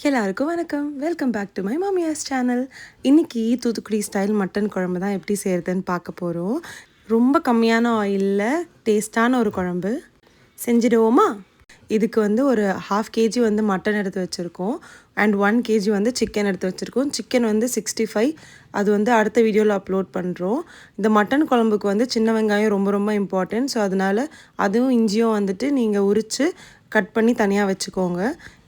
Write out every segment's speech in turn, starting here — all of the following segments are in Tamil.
எல்லாருக்கும் வணக்கம். Welcome back to my Mamiya's channel. இன்றைக்கி தூத்துக்குடி ஸ்டைல் மட்டன் குழம்பு தான் எப்படி செய்கிறதுன்னு பார்க்க போகிறோம். ரொம்ப கம்மியான ஆயிலில் டேஸ்டான ஒரு குழம்பு செஞ்சிடுவோமா? இதுக்கு வந்து ஒரு 1/2 kg வந்து மட்டன் எடுத்து வச்சுருக்கோம் அண்ட் 1 kg வந்து சிக்கன் எடுத்து வச்சுருக்கோம். சிக்கன் வந்து 65, அது வந்து அடுத்த வீடியோவில் அப்லோட் பண்ணுறோம். இந்த மட்டன் குழம்புக்கு வந்து சின்ன வெங்காயம் ரொம்ப ரொம்ப இம்பார்ட்டன்ட். ஸோ அதனால் அதுவும் இஞ்சியும் வந்துட்டு நீங்கள் உரித்து கட் பண்ணி தனியாக வச்சுக்கோங்க.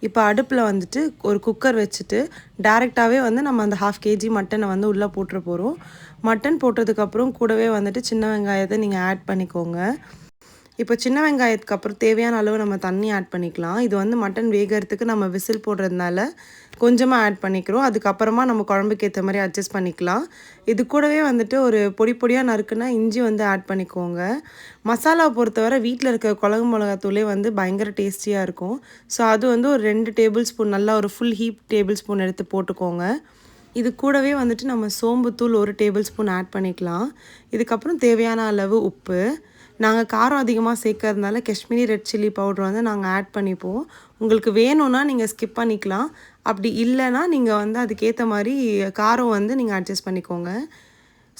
இப்போ அடுப்பில் வந்துட்டு ஒரு குக்கர் வச்சுட்டு டேரெக்டாகவே வந்து நம்ம அந்த 1/2 kg மட்டனை வந்து உள்ளே போட்டுற போகிறோம். மட்டன் போட்டதுக்கப்புறம் கூடவே வந்துட்டு சின்ன வெங்காயத்தை நீங்கள் ஆட் பண்ணிக்கோங்க. இப்போ சின்ன வெங்காயத்துக்கு அப்புறம் தேவையான அளவு நம்ம தண்ணி ஆட் பண்ணிக்கலாம். இது வந்து மட்டன் வேகிறதுக்கு நம்ம விசில் போடுறதுனால கொஞ்சமாக ஆட் பண்ணிக்கிறோம். அதுக்கப்புறமா நம்ம குழம்புக்கு ஏற்ற மாதிரி அட்ஜஸ்ட் பண்ணிக்கலாம். இது கூடவே வந்துட்டு ஒரு பொடி பொடியாக நறுக்குன்னா இஞ்சி வந்து ஆட் பண்ணிக்கோங்க. மசாலா பொறுத்தவரை வீட்டில் இருக்க குழம்பு மிளகாத்தூளே வந்து பயங்கர டேஸ்டியாக இருக்கும். ஸோ அது வந்து ஒரு 2 டேபிள் ஸ்பூன், நல்லா ஒரு ஃபுல் ஹீப் டேபிள் ஸ்பூன் எடுத்து போட்டுக்கோங்க. இது கூடவே வந்துட்டு நம்ம சோம்புத்தூள் 1 டேபிள் ஸ்பூன் ஆட் பண்ணிக்கலாம். இதுக்கப்புறம் தேவையான அளவு உப்பு. நாங்கள் காரம் அதிகமாக சேர்க்கறதுனால காஷ்மீரி ரெட் சில்லி பவுடர் வந்து நாங்கள் ஆட் பண்ணிப்போம். உங்களுக்கு வேணும்னா நீங்கள் ஸ்கிப் பண்ணிக்கலாம். அப்படி இல்லைன்னா நீங்கள் வந்து அதுக்கேற்ற மாதிரி காரம் வந்து நீங்கள் அட்ஜஸ்ட் பண்ணிக்கோங்க.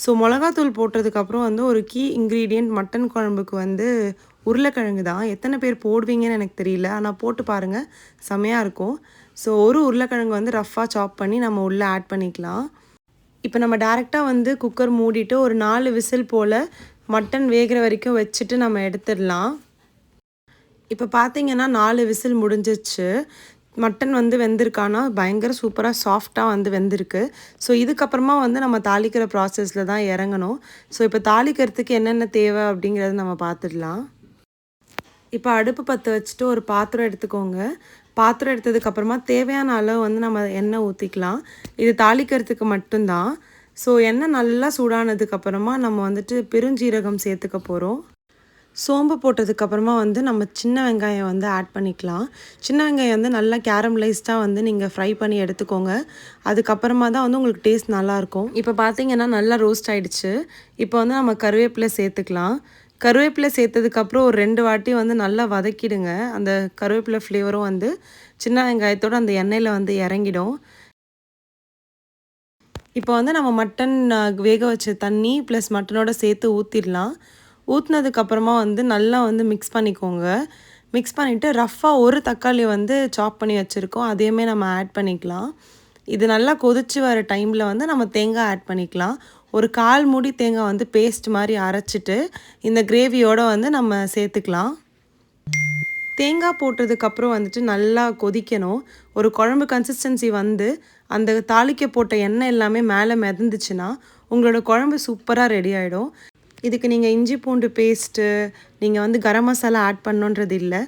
ஸோ மிளகாத்தூள் போட்டதுக்கப்புறம் வந்து ஒரு கீ இன்க்ரீடியண்ட் மட்டன் குழம்புக்கு வந்து உருளைக்கிழங்கு தான். எத்தனை பேர் போடுவீங்கன்னு எனக்கு தெரியல, ஆனால் போட்டு பாருங்கள், செமையாக இருக்கும். ஸோ ஒரு உருளைக்கிழங்கு வந்து ரஃப்பாக சாப் பண்ணி நம்ம உள்ளே ஆட் பண்ணிக்கலாம். இப்போ நம்ம டேரெக்டாக வந்து குக்கர் மூடிட்டு ஒரு 4 விசில் போல் மட்டன் வேகிற வரைக்கும் வச்சுட்டு நம்ம எடுத்துடலாம். இப்போ பார்த்தீங்கன்னா 4 விசில் முடிஞ்சிச்சு. மட்டன் வந்து வெந்திருக்கானா பயங்கர சூப்பராக சாஃப்டாக வந்து வெந்திருக்கு. ஸோ இதுக்கப்புறமா வந்து நம்ம தாளிக்கிற ப்ராசஸில் தான் இறங்கணும். ஸோ இப்போ தாளிக்கிறதுக்கு என்னென்ன தேவை அப்படிங்கிறத நம்ம பார்த்துடலாம். இப்போ அடுப்பு பற்ற வச்சுட்டு ஒரு பாத்திரம் எடுத்துக்கோங்க. பாத்திரம் எடுத்ததுக்கப்புறமா தேவையான அளவு வந்து நம்ம எண்ணெய் ஊற்றிக்கலாம். இது தாளிக்கிறதுக்கு மட்டும்தான். ஸோ எண்ணெய் நல்லா சூடானதுக்கப்புறமா நம்ம வந்துட்டு பெருஞ்சீரகம் சேர்த்துக்க போகிறோம். சோம்பு போட்டதுக்கப்புறமா வந்து நம்ம சின்ன வெங்காயம் வந்து ஆட் பண்ணிக்கலாம். சின்ன வெங்காயம் வந்து நல்லா கேரமலைஸ்டாக வந்து நீங்கள் ஃப்ரை பண்ணி எடுத்துக்கோங்க. அதுக்கப்புறமா தான் வந்து உங்களுக்கு டேஸ்ட் நல்லாயிருக்கும். இப்போ பார்த்தீங்கன்னா நல்லா ரோஸ்ட் ஆகிடுச்சு. இப்போ வந்து நம்ம கருவேப்பிலை சேர்த்துக்கலாம். கருவேப்பிலை சேர்த்ததுக்கப்புறம் ஒரு 2 வாட்டி வந்து நல்லா வதக்கிடுங்க. அந்த கருவேப்பிலை ஃப்ளேவரும் வந்து சின்ன வெங்காயத்தோடு அந்த எண்ணெயில் வந்து இறங்கிடும். இப்போ வந்து நம்ம மட்டன் வேக வச்ச தண்ணி ப்ளஸ் மட்டனோட சேர்த்து ஊற்றிடலாம். ஊற்றினதுக்கப்புறமா வந்து நல்லா வந்து மிக்ஸ் பண்ணிக்கோங்க. மிக்ஸ் பண்ணிவிட்டு ரஃப்பாக ஒரு தக்காளி வந்து சாப் பண்ணி வச்சுருக்கோம், அதையுமே நம்ம ஆட் பண்ணிக்கலாம். இது நல்லா கொதித்து வர டைமில் வந்து நம்ம தேங்காய் ஆட் பண்ணிக்கலாம். ஒரு 1/4 மூடி தேங்காய் வந்து பேஸ்ட் மாதிரி அரைச்சிட்டு இந்த கிரேவியோடு வந்து நம்ம சேர்த்துக்கலாம். தேங்காய் போட்டதுக்கப்புறம் வந்துட்டு நல்லா கொதிக்கணும். ஒரு குழம்பு கன்சிஸ்டன்சி வந்து அந்த தாளிக்க போட்ட எண்ணெய் எல்லாமே மேலே மிதந்துச்சுன்னா உங்களோட குழம்பு சூப்பராக ரெடி ஆகிடும். இதுக்கு நீங்கள் இஞ்சி பூண்டு பேஸ்ட்டு, நீங்கள் வந்து கரம் மசாலா ஆட் பண்ணணுன்றது இல்லை.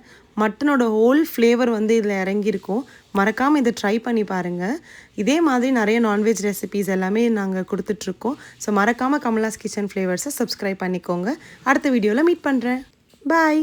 மட்டனோட ஹோல் ஃப்ளேவர் வந்து இதில் இறங்கியிருக்கும். மறக்காமல் இதை ட்ரை பண்ணி பாருங்கள். இதே மாதிரி நிறைய நான்வெஜ் ரெசிபீஸ் எல்லாமே நாங்கள் கொடுத்துட்ருக்கோம். ஸோ மறக்காமல் கமலாஸ் கிச்சன் ஃப்ளேவர்ஸை சப்ஸ்கிரைப் பண்ணிக்கோங்க. அடுத்த வீடியோவில் மீட் பண்ணுறேன். பாய்.